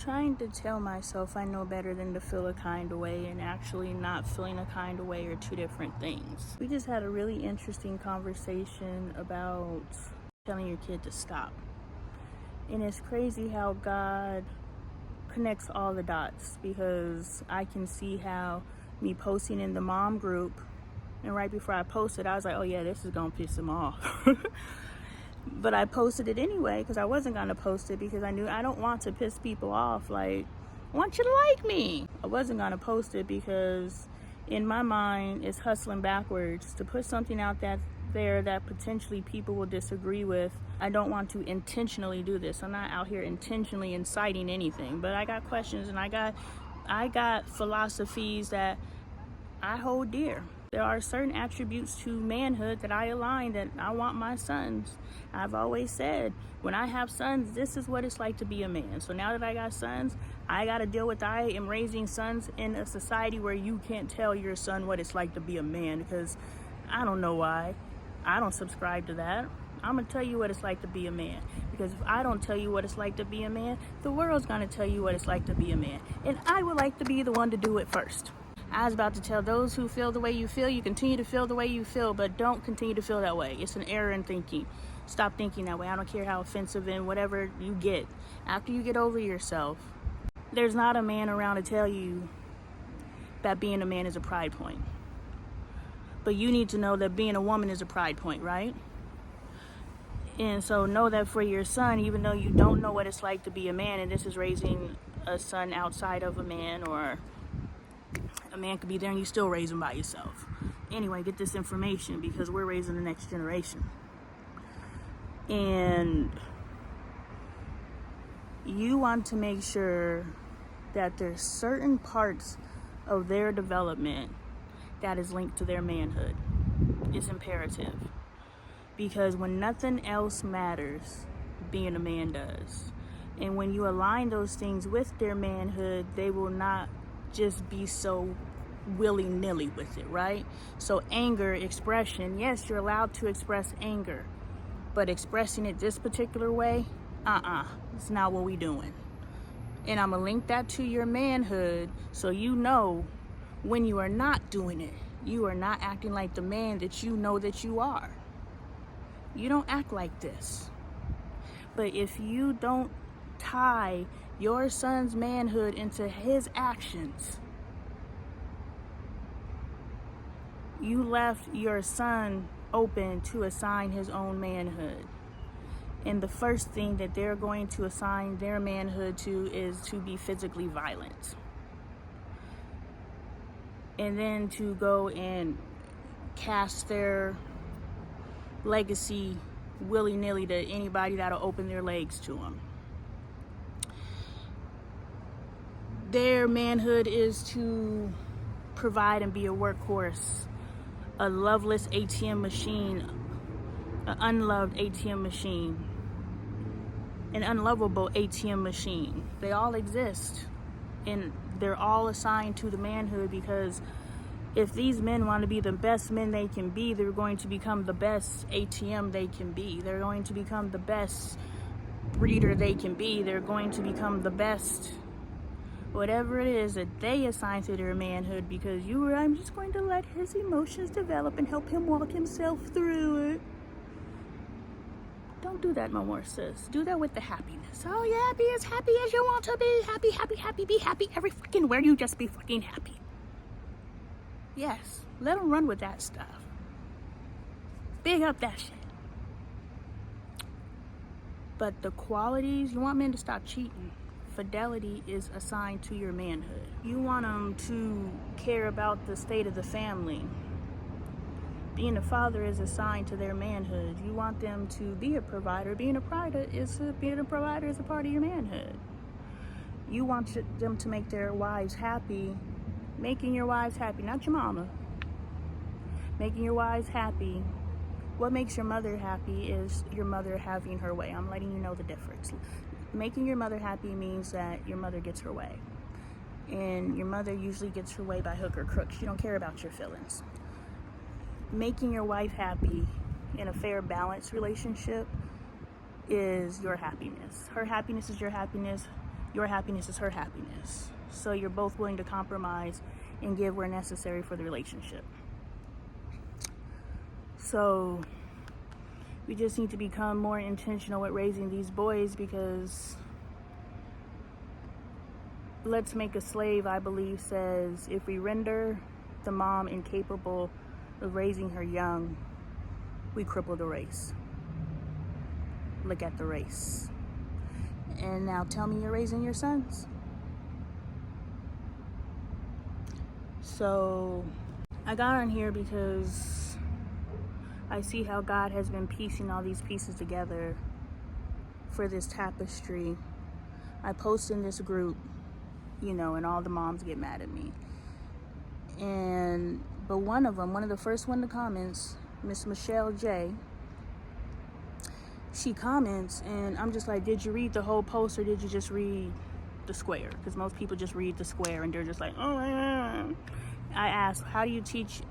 trying to tell myself I know better than to feel a kind of way, and actually not feeling a kind of way are two different things. We just had a really interesting conversation about telling your kid to stop. And it's crazy how God connects all the dots, because I can see how me posting in the mom group, and right before I posted, I was like, oh yeah, this is gonna piss him off. But I posted it anyway because I wasn't going to post it because I knew I don't want to piss people off. Like, I want you to like me. I wasn't going to post it because in my mind, it's hustling backwards to put something out there that potentially people will disagree with. I don't want to intentionally do this. I'm not out here intentionally inciting anything, but I got questions and I got philosophies that I hold dear. There are certain attributes to manhood that I align, that I want my sons. I've always said, when I have sons, this is what it's like to be a man. So now that I got sons, I got to deal with, I am raising sons in a society where you can't tell your son what it's like to be a man, because I don't know why. I don't subscribe to that. I'm going to tell you what it's like to be a man, because if I don't tell you what it's like to be a man, the world's going to tell you what it's like to be a man. And I would like to be the one to do it first. I was about to tell those who feel the way you feel, you continue to feel the way you feel, but don't continue to feel that way. It's an error in thinking. Stop thinking that way. I don't care how offensive and whatever you get. After you get over yourself, there's not a man around to tell you that being a man is a pride point. But you need to know that being a woman is a pride point, right? And so know that for your son, even though you don't know what it's like to be a man, and this is raising a son outside of a man, or a man could be there and you still raise him by yourself. Anyway, get this information because we're raising the next generation. And you want to make sure that there's certain parts of their development that is linked to their manhood. It's imperative. Because when nothing else matters, being a man does. And when you align those things with their manhood, they will not just be so willy-nilly with it, right? So anger expression, yes, you're allowed to express anger, but expressing it this particular way, it's not what we doing. And I'm gonna link that to your manhood, so you know when you are not doing it, you are not acting like the man that you know that you are. You don't act like this. But if you don't tie your son's manhood into his actions, you left your son open to assign his own manhood. And the first thing that they're going to assign their manhood to is to be physically violent. And then to go and cast their legacy willy-nilly to anybody that'll open their legs to them. Their manhood is to provide and be a workhorse, a loveless ATM machine, an unloved ATM machine, an unlovable ATM machine. They all exist, and they're all assigned to the manhood, because if these men want to be the best men they can be, they're going to become the best ATM they can be. They're going to become the best breeder they can be. They're going to become the best whatever it is that they assign to their manhood, because I'm just going to let his emotions develop and help him walk himself through it. Don't do that no more, sis. Do that with the happiness. Oh yeah, be as happy as you want to be. Happy, happy, happy, be happy every fucking where. You just be fucking happy. Yes, let them run with that stuff. Big up that shit. But the qualities, you want men to stop cheating. Fidelity is assigned to your manhood. You want them to care about the state of the family. Being a father is assigned to their manhood. You want them to be a provider. Being a provider is a part of your manhood. You want them to make their wives happy. Making your wives happy, not your mama. Making your wives happy. What makes your mother happy is your mother having her way. I'm letting you know the difference. Making your mother happy means that your mother gets her way. And your mother usually gets her way by hook or crook. She don't care about your feelings. Making your wife happy in a fair, balanced relationship is your happiness. Her happiness is your happiness. Your happiness is her happiness. So you're both willing to compromise and give where necessary for the relationship. So we just need to become more intentional with raising these boys, because Let's Make a Slave, I believe, says if we render the mom incapable of raising her young, we cripple the race. Look at the race. And now tell me you're raising your sons. So I got on here because I see how God has been piecing all these pieces together for this tapestry. I post in this group, and all the moms get mad at me. But one of the first one to comments, Miss Michelle J., she comments, and I'm just like, did you read the whole post or did you just read the square? Because most people just read the square and they're just like, oh, yeah. I asked, how do you teach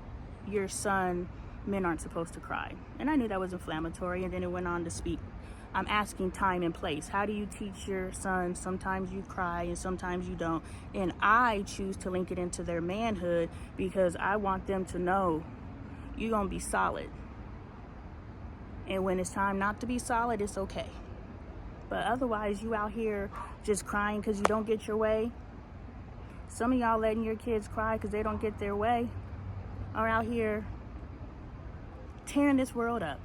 your son men aren't supposed to cry? And I knew that was inflammatory, and then it went on to speak. I'm asking time and place. How do you teach your son sometimes you cry and sometimes you don't? And I choose to link it into their manhood because I want them to know you're going to be solid. And when it's time not to be solid, it's okay. But otherwise, you out here just crying because you don't get your way. Some of y'all letting your kids cry because they don't get their way are out here tearing this world up,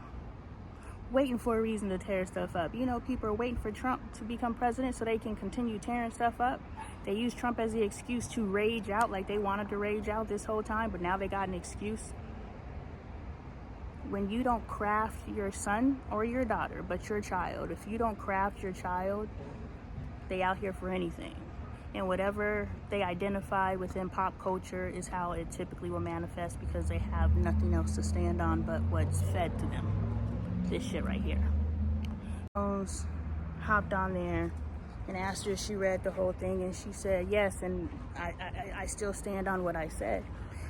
waiting for a reason to tear stuff up. People are waiting for Trump to become president so they can continue tearing stuff up. They use Trump as the excuse to rage out, like they wanted to rage out this whole time, but now they got an excuse. When you don't craft your son or your daughter, but your child, if you don't craft your child, they out here for anything. And whatever they identify within pop culture is how it typically will manifest, because they have nothing else to stand on but what's fed to them. This shit right here. Hopped on there and asked her if she read the whole thing, and she said yes, and I still stand on what I said.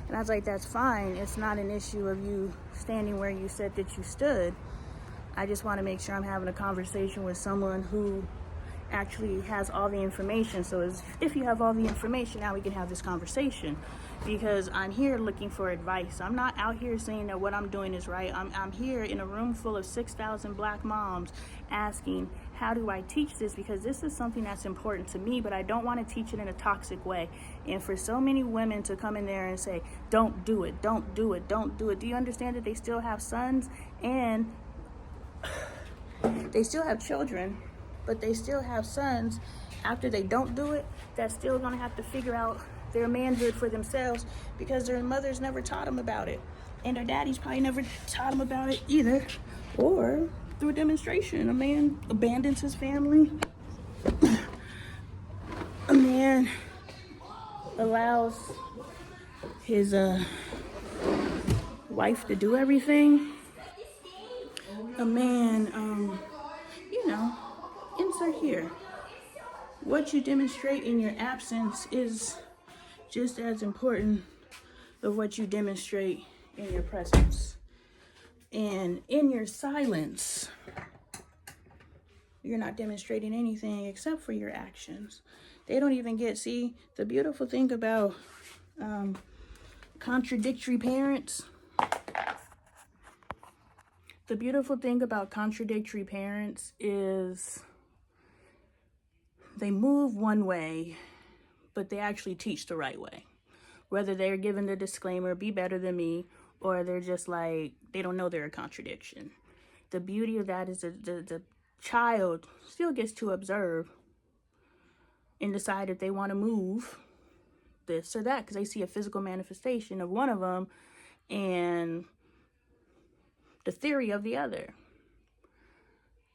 And I was like, that's fine. It's not an issue of you standing where you said that you stood. I just want to make sure I'm having a conversation with someone who actually has all the information. So if you have all the information, now we can have this conversation, because I'm here looking for advice. I'm not out here saying that what I'm doing is right. I'm here in a room full of 6,000 black moms asking, how do I teach this? Because this is something that's important to me, but I don't want to teach it in a toxic way. And for so many women to come in there and say, don't do it, don't do it, don't do it. Do you understand that they still have sons and they still have children, but they still have sons after they don't do it, that's still gonna have to figure out their manhood for themselves, because their mothers never taught them about it. And their daddies probably never taught them about it either. Or through a demonstration, a man abandons his family. A man allows his wife to do everything. A man, insert here. What you demonstrate in your absence is just as important of what you demonstrate in your presence. And in your silence, you're not demonstrating anything except for your actions. They don't even see, the beautiful thing about contradictory parents. The beautiful thing about contradictory parents is they move one way, but they actually teach the right way. Whether they're given the disclaimer, be better than me, or they're just like, they don't know they're a contradiction. The beauty of that is the child still gets to observe and decide if they want to move this or that, because they see a physical manifestation of one of them and the theory of the other.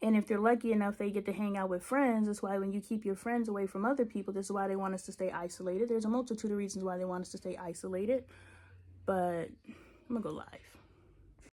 And if they're lucky enough, they get to hang out with friends. That's why when you keep your friends away from other people, this is why they want us to stay isolated. There's a multitude of reasons why they want us to stay isolated. But I'm going to go live.